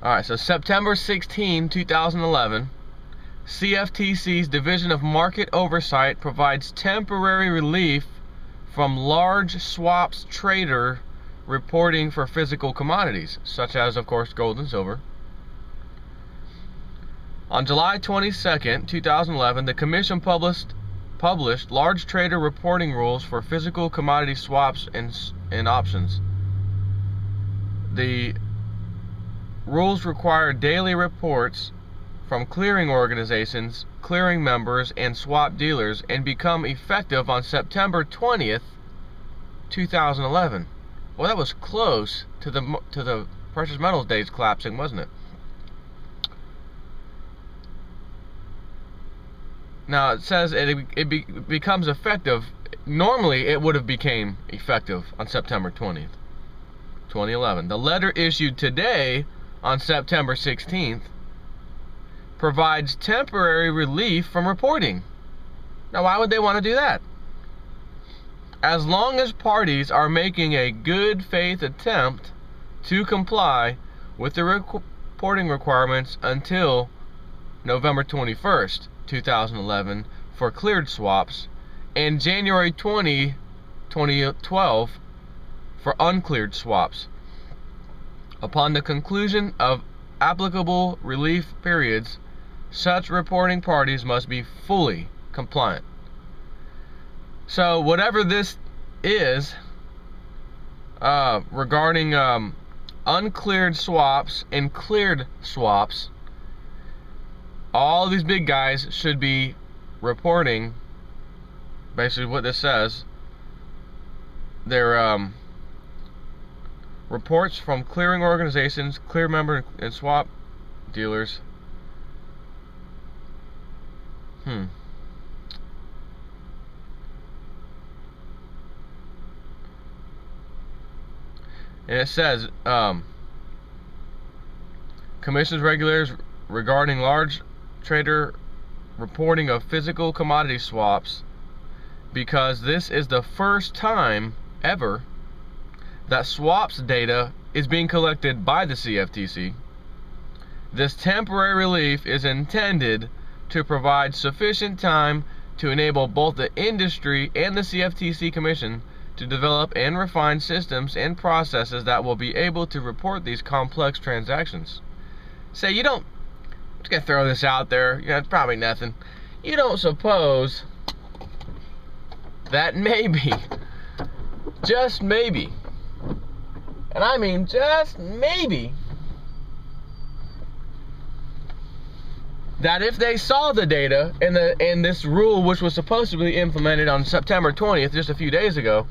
Alright, so September 16, 2011, CFTC's Division of Market Oversight provides temporary relief from large swaps trader reporting for physical commodities, such as, of course, gold and silver. On July 22, 2011, the Commission published large trader reporting rules for physical commodity swaps and options. The rules require daily reports from clearing organizations, clearing members, and swap dealers, and become effective on September 20th, 2011. Well, that was close to the precious metals days collapsing, wasn't it? Now it says it becomes effective. Normally, it would have became effective on September 20th, 2011. The letter issued today on September 16th provides temporary relief from reporting. Now, why would they want to do that? As long as parties are making a good faith attempt to comply with the reporting requirements until November 21st, 2011 for cleared swaps, and January 20, 2012 for uncleared swaps. Upon the conclusion of applicable relief periods, such reporting parties must be fully compliant. So whatever this is regarding uncleared swaps and cleared swaps, all these big guys should be reporting basically what this says. Their reports from clearing organizations, clear member and swap dealers. And it says commissions regulators regarding large trader reporting of physical commodity swaps, because this is the first time ever that swaps data is being collected by the CFTC. This temporary relief is intended to provide sufficient time to enable both the industry and the CFTC Commission to develop and refine systems and processes that will be able to report these complex transactions. Say, you don't, I'm just gonna throw this out there, you know, it's probably nothing. You don't suppose that maybe, just maybe, and I mean just maybe, that if they saw the data and this rule, which was supposed to be implemented on September 20th, just a few days ago,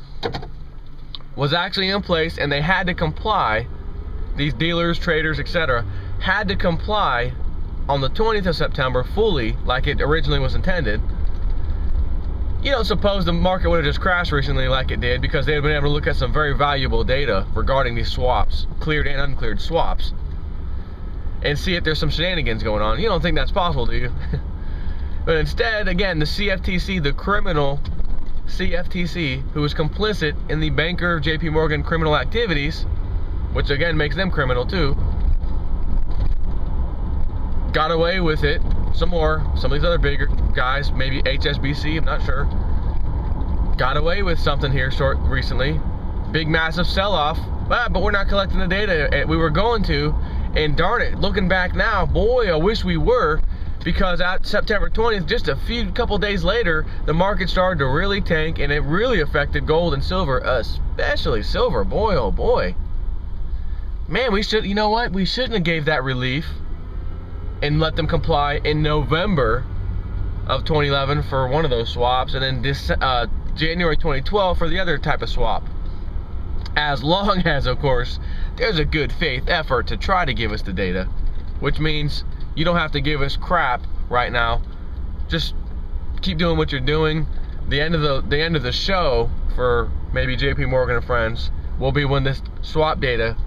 was actually in place, and they had to comply, these dealers, traders, etc., had to comply on the 20th of September fully, like it originally was intended. You don't suppose the market would have just crashed recently like it did, because they had been able to look at some very valuable data regarding these swaps, cleared and uncleared swaps, and see if there's some shenanigans going on. You don't think that's possible, do you? But instead, again, the CFTC, the criminal CFTC, who was complicit in the banker JP Morgan criminal activities, which again makes them criminal too, got away with it some more. Some of these other bigger guys, maybe HSBC, I'm not sure, got away with something here recently. Big massive sell-off, but we're not collecting the data we were going to. And darn it, looking back now, boy, I wish we were, because at September 20th, just a couple days later, the market started to really tank, and it really affected gold and silver, especially silver. Boy, oh boy. Man, we should, you know what? We shouldn't have gave that relief and let them comply in November of 2011 for one of those swaps, and then this January 2012 for the other type of swap. As long as, of course, there's a good faith effort to try to give us the data, which means you don't have to give us crap right now. Just keep doing what you're doing. The end of the show for maybe JP Morgan and friends will be when this swap data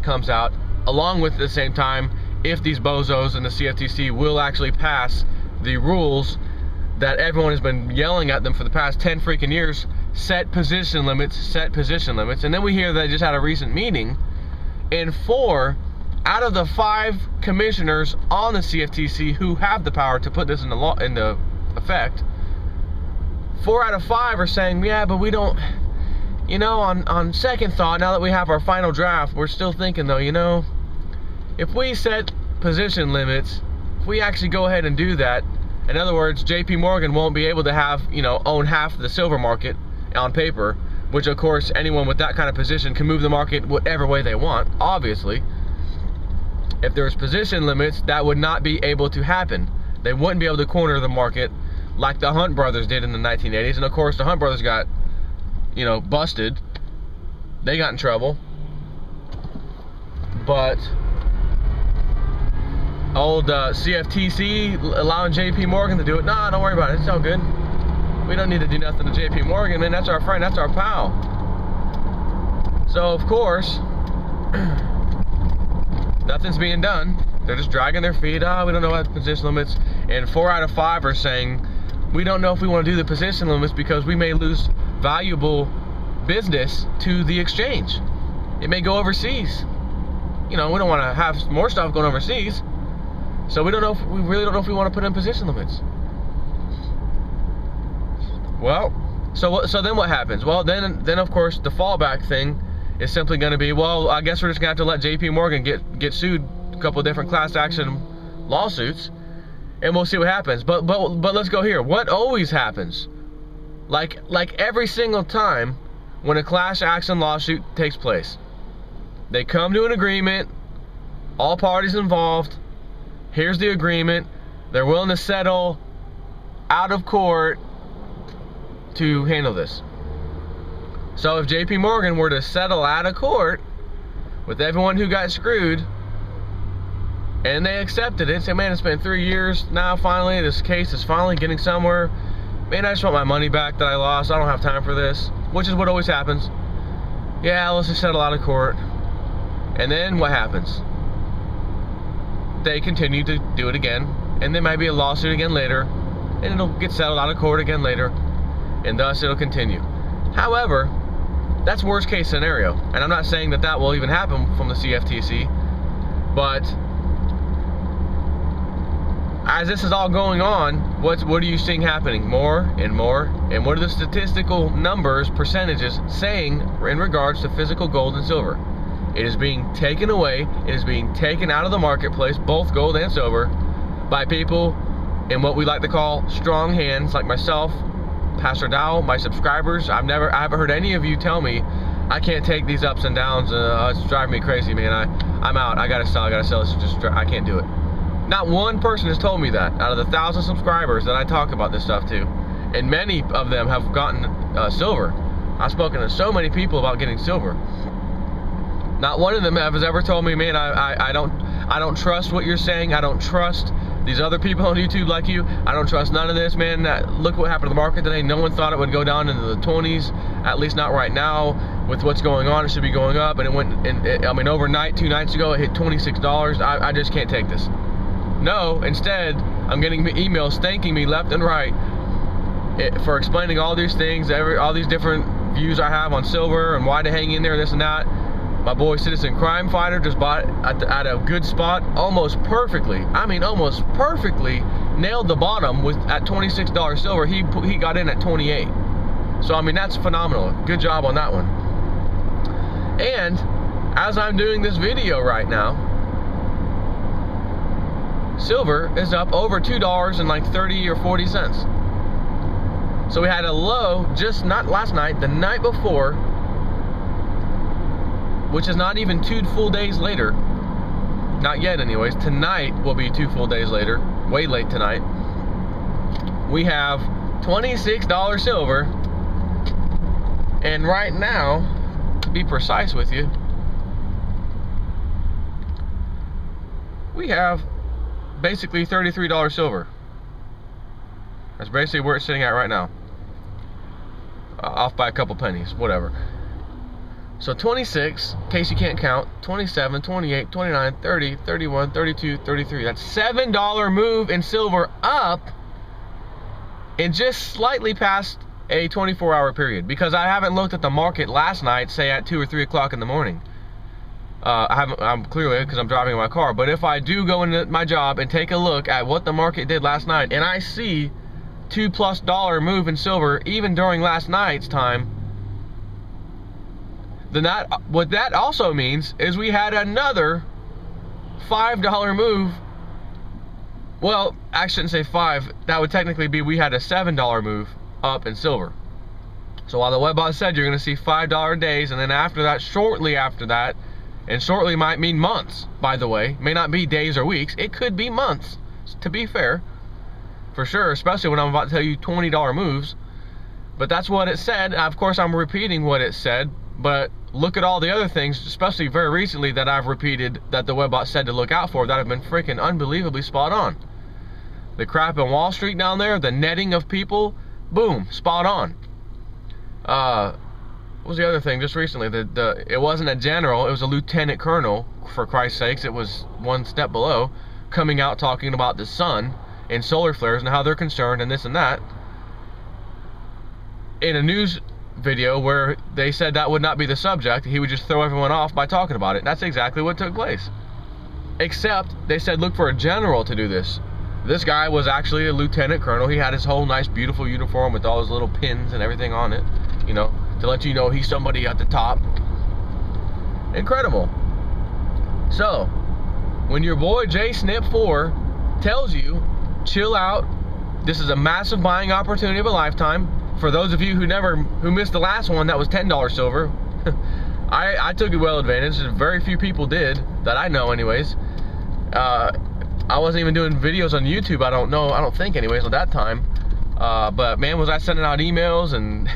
comes out, along with, at the same time, if these bozos in the CFTC will actually pass the rules that everyone has been yelling at them for the past 10 freaking years. Set position limits, and then we hear they just had a recent meeting, and 4 out of the 5 commissioners on the CFTC who have the power to put this into effect, 4 out of 5 are saying, yeah, but we don't, you know, on second thought, now that we have our final draft, we're still thinking though, you know, if we set position limits, if we actually go ahead and do that, in other words, JP Morgan won't be able to have, you know, own half of the silver market on paper, which of course anyone with that kind of position can move the market whatever way they want, obviously. If there's position limits, that would not be able to happen. They wouldn't be able to corner the market like the Hunt brothers did in the 1980s. And of course the Hunt brothers got, you know, busted. They got in trouble. But old CFTC allowing JP Morgan to do it, nah, don't worry about it, it's all good. We don't need to do nothing to JP Morgan, man, that's our friend, that's our pal. So of course, nothing's being done. They're just dragging their feet. Oh, we don't know about position limits. And 4 out of 5 are saying, we don't know if we want to do the position limits because we may lose valuable business to the exchange. It may go overseas. You know, we don't want to have more stuff going overseas. So we really don't know if we want to put in position limits. Well, so then what happens? Well, then of course the fallback thing is simply going to be, well, I guess we're just going to have to let JP Morgan get sued a couple of different class action lawsuits, and we'll see what happens. But let's go here. What always happens, like every single time when a class action lawsuit takes place, they come to an agreement, all parties involved, here's the agreement, they're willing to settle out of court to handle this. So if JP Morgan were to settle out of court with everyone who got screwed, and they accepted it, say, man, it's been 3 years now, finally, this case is finally getting somewhere, man, I just want my money back that I lost, I don't have time for this, which is what always happens. Yeah, let's just settle out of court. And then what happens? They continue to do it again, and there might be a lawsuit again later, and it'll get settled out of court again later, and thus it'll continue. However, that's worst case scenario, and I'm not saying that that will even happen from the CFTC, but as this is all going on, what are you seeing happening? More and more, and what are the statistical numbers, percentages saying in regards to physical gold and silver? It is being taken away, it is being taken out of the marketplace, both gold and silver, by people in what we like to call strong hands, like myself, Pastor Dow, my subscribers. I haven't heard any of you tell me I can't take these ups and downs. It's driving me crazy, man. I'm out. I gotta sell. I can't do it. Not one person has told me that out of the 1,000 subscribers that I talk about this stuff to, and many of them have gotten silver. I've spoken to so many people about getting silver. Not one of them has ever told me, man, I don't trust what you're saying. I don't trust these other people on YouTube like you. I don't trust none of this, man. Look what happened to the market today. No one thought it would go down into the 20s, at least not right now. With what's going on, it should be going up, and it went, I mean, overnight, 2 nights ago, it hit $26. I just can't take this. No, instead, I'm getting emails thanking me left and right for explaining all these things, all these different views I have on silver and why to hang in there, this and that. My boy Citizen Crime Fighter just bought at a good spot, almost perfectly. I mean, almost perfectly nailed the bottom at $26 silver. He got in at 28. So I mean, that's phenomenal. Good job on that one. And as I'm doing this video right now, silver is up over $2 and like 30 or 40 cents. So we had a low just not last night, the night before, which is not even 2 full days later. Not yet anyways. Tonight will be 2 full days later. Way late tonight. We have $26 silver. And right now, to be precise with you, we have basically $33 silver. That's basically where it's sitting at right now. Off by a couple pennies, whatever. So 26, in case you can't count, 27, 28, 29, 30, 31, 32, 33. That's $7 move in silver up in just slightly past a 24-hour period. Because I haven't looked at the market last night, say at 2 or 3 o'clock in the morning. I'm clearly, because I'm driving in my car, but if I do go into my job and take a look at what the market did last night, and I see $2+ move in silver even during last night's time, then what that also means is we had another $5 move. Well, I shouldn't say 5. That would technically be we had a $7 move up in silver. So while the webbot said you're going to see $5 days, and then after that, shortly after that, and shortly might mean months, by the way, may not be days or weeks, it could be months, to be fair, for sure, especially when I'm about to tell you $20 moves. But that's what it said. Of course, I'm repeating what it said, but look at all the other things, especially very recently, that I've repeated that the webbot said to look out for, that have been freaking unbelievably spot on. The crap in Wall Street down there, the netting of people, boom, spot on. What was the other thing just recently? It wasn't a general, it was a lieutenant colonel, for Christ's sakes. It was one step below, coming out talking about the sun and solar flares and how they're concerned and this and that, in a news video where they said that would not be the subject. He would just throw everyone off by talking about it. That's exactly what took place. Except they said look for a general to do this. This guy was actually a lieutenant colonel. He had his whole nice beautiful uniform with all his little pins and everything on it, you know, to let you know he's somebody at the top. Incredible. So when your boy JSnip4 tells you chill out, this is a massive buying opportunity of a lifetime. For those of you who missed the last one, that was $10 silver. I took it well advantage. Very few people did, that I know anyways. I wasn't even doing videos on YouTube, I don't think anyways at that time. But man, was I sending out emails and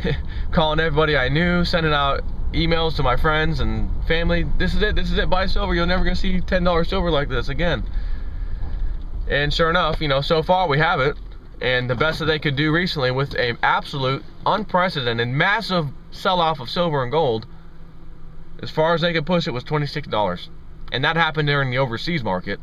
calling everybody I knew, sending out emails to my friends and family. This is it, buy silver. You're never gonna see $10 silver like this again. And sure enough, you know, so far we have it. And the best that they could do recently, with an absolute unprecedented massive sell-off of silver and gold, as far as they could push it, was $26. And that happened during the overseas market.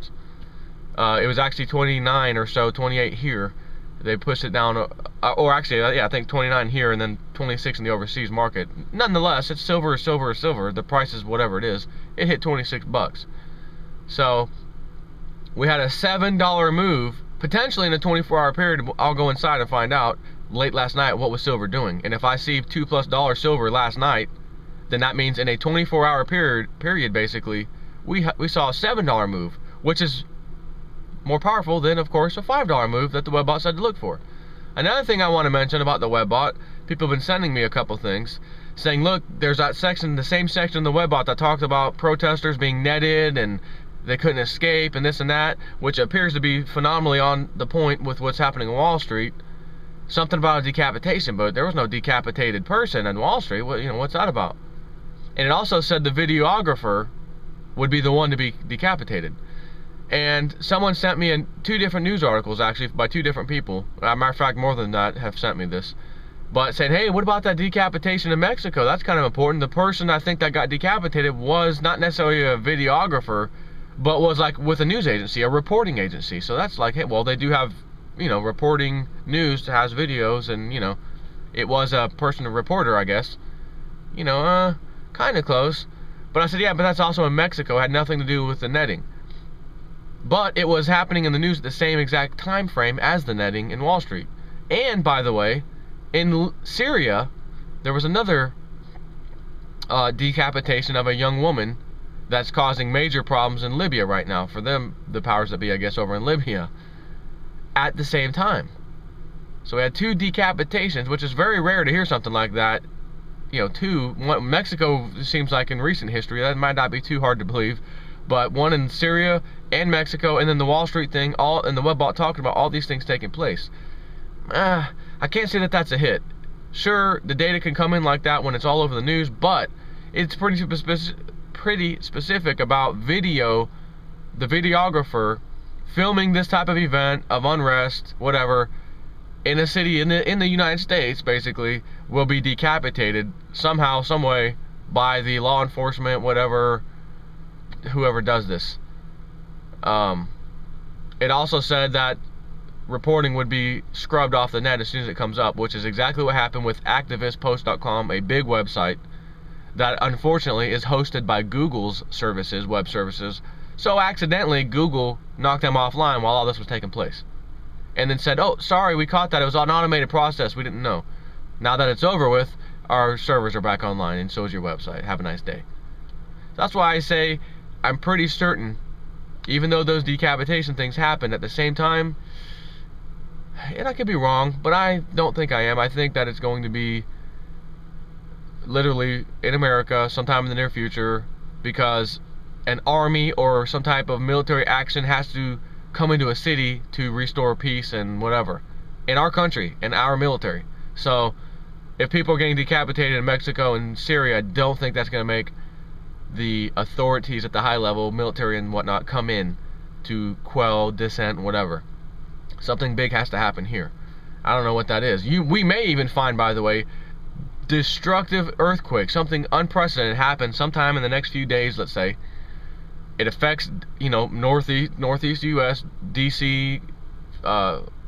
It was actually 29 or so, 28 here. They pushed it down, or actually, yeah, I think 29 here and then 26 in the overseas market. Nonetheless, it's silver is silver is silver. The price is whatever it is. It hit 26 bucks. So we had a $7 move, potentially in a 24-hour period. I'll go inside and find out late last night what was silver doing. And if I see $2+ silver last night, then that means in a 24-hour period basically, we saw a $7 move, which is more powerful than, of course, a $5 move that the webbot said to look for. Another thing I want to mention about the webbot, people have been sending me a couple things, saying, look, there's that section, the same section in the webbot that talked about protesters being netted and they couldn't escape and this and that, which appears to be phenomenally on the point with what's happening in Wall Street. Something about a decapitation, but there was no decapitated person in Wall Street. What, you know, what's that about? And it also said the videographer would be the one to be decapitated. And someone sent me two different news articles, actually, by two different people. As a matter of fact, more than that have sent me this. But saying, hey, what about that decapitation in Mexico? That's kind of important. The person I think that got decapitated was not necessarily a videographer, but was like with a news agency, a reporting agency. So that's like, hey, well, they do have, you know, reporting news that has videos, and, you know, it was a person, a reporter, I guess. You know, kind of close. But I said, yeah, but that's also in Mexico. It had nothing to do with the netting. But it was happening in the news at the same exact time frame as the netting in Wall Street. And, by the way, in Syria, there was another decapitation of a young woman that's causing major problems in Libya right now. For them, the powers that be, I guess, over in Libya, at the same time. So we had two decapitations, which is very rare to hear something like that. You know, two. Mexico seems like in recent history, that might not be too hard to believe. But one in Syria and Mexico, and then the Wall Street thing, all in the webbot talking about all these things taking place. I can't say that that's a hit. Sure, the data can come in like that when it's all over the news, but it's pretty specific about video, the videographer filming this type of event of unrest, whatever, in a city in the United States, basically, will be decapitated somehow, some way, by the law enforcement, whatever, whoever does this. It also said that reporting would be scrubbed off the net as soon as it comes up, which is exactly what happened with activistpost.com, a big website that unfortunately is hosted by Google's services, web services. So accidentally Google knocked them offline while all this was taking place. And then said, oh, sorry, we caught that. It was an automated process. We didn't know. Now that it's over with, our servers are back online, and so is your website. Have a nice day. That's why I say I'm pretty certain, even though those decapitation things happened at the same time, and I could be wrong, but I don't think I am. I think that it's going to be literally in America sometime in the near future, because an army or some type of military action has to come into a city to restore peace and whatever in our country, in our military. So if people are getting decapitated in Mexico and Syria, I don't think that's going to make the authorities at the high level, military and whatnot, come in to quell dissent and whatever. Something big has to happen here. I don't know what that is. We may even find, by the way, destructive earthquake, something unprecedented happen sometime in the next few days, let's say. It affects, you know, northeast US, DC,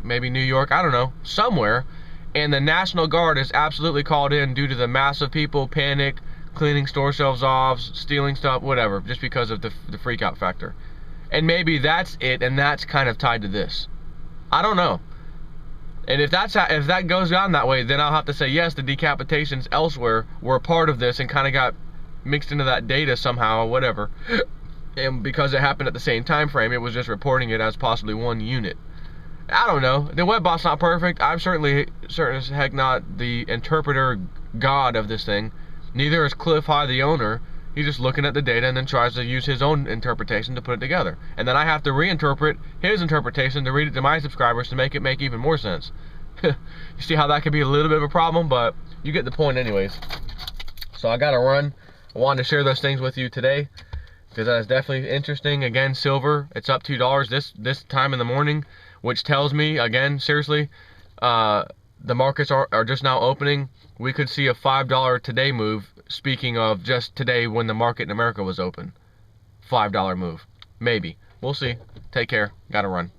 maybe New York, I don't know, somewhere, and the National Guard is absolutely called in due to the massive people, panic, cleaning store shelves off, stealing stuff, whatever, just because of the freak out factor. And maybe that's it, and that's kind of tied to this. I don't know. And if that goes down that way, then I'll have to say yes, the decapitations elsewhere were a part of this and kind of got mixed into that data somehow or whatever. And because it happened at the same time frame, it was just reporting it as possibly one unit. I don't know. The webbot's not perfect. I'm certainly certain as heck not the interpreter god of this thing. Neither is Cliff High, the owner. He's just looking at the data and then tries to use his own interpretation to put it together. And then I have to reinterpret his interpretation to read it to my subscribers to make it make even more sense. You see how that could be a little bit of a problem, but you get the point anyways. So I gotta run. I wanted to share those things with you today, because that is definitely interesting. Again, silver, it's up $2 this time in the morning, which tells me, again, seriously, the markets are just now opening. We could see a $5 today move, speaking of just today when the market in America was open. $5 move. Maybe. We'll see. Take care. Gotta run.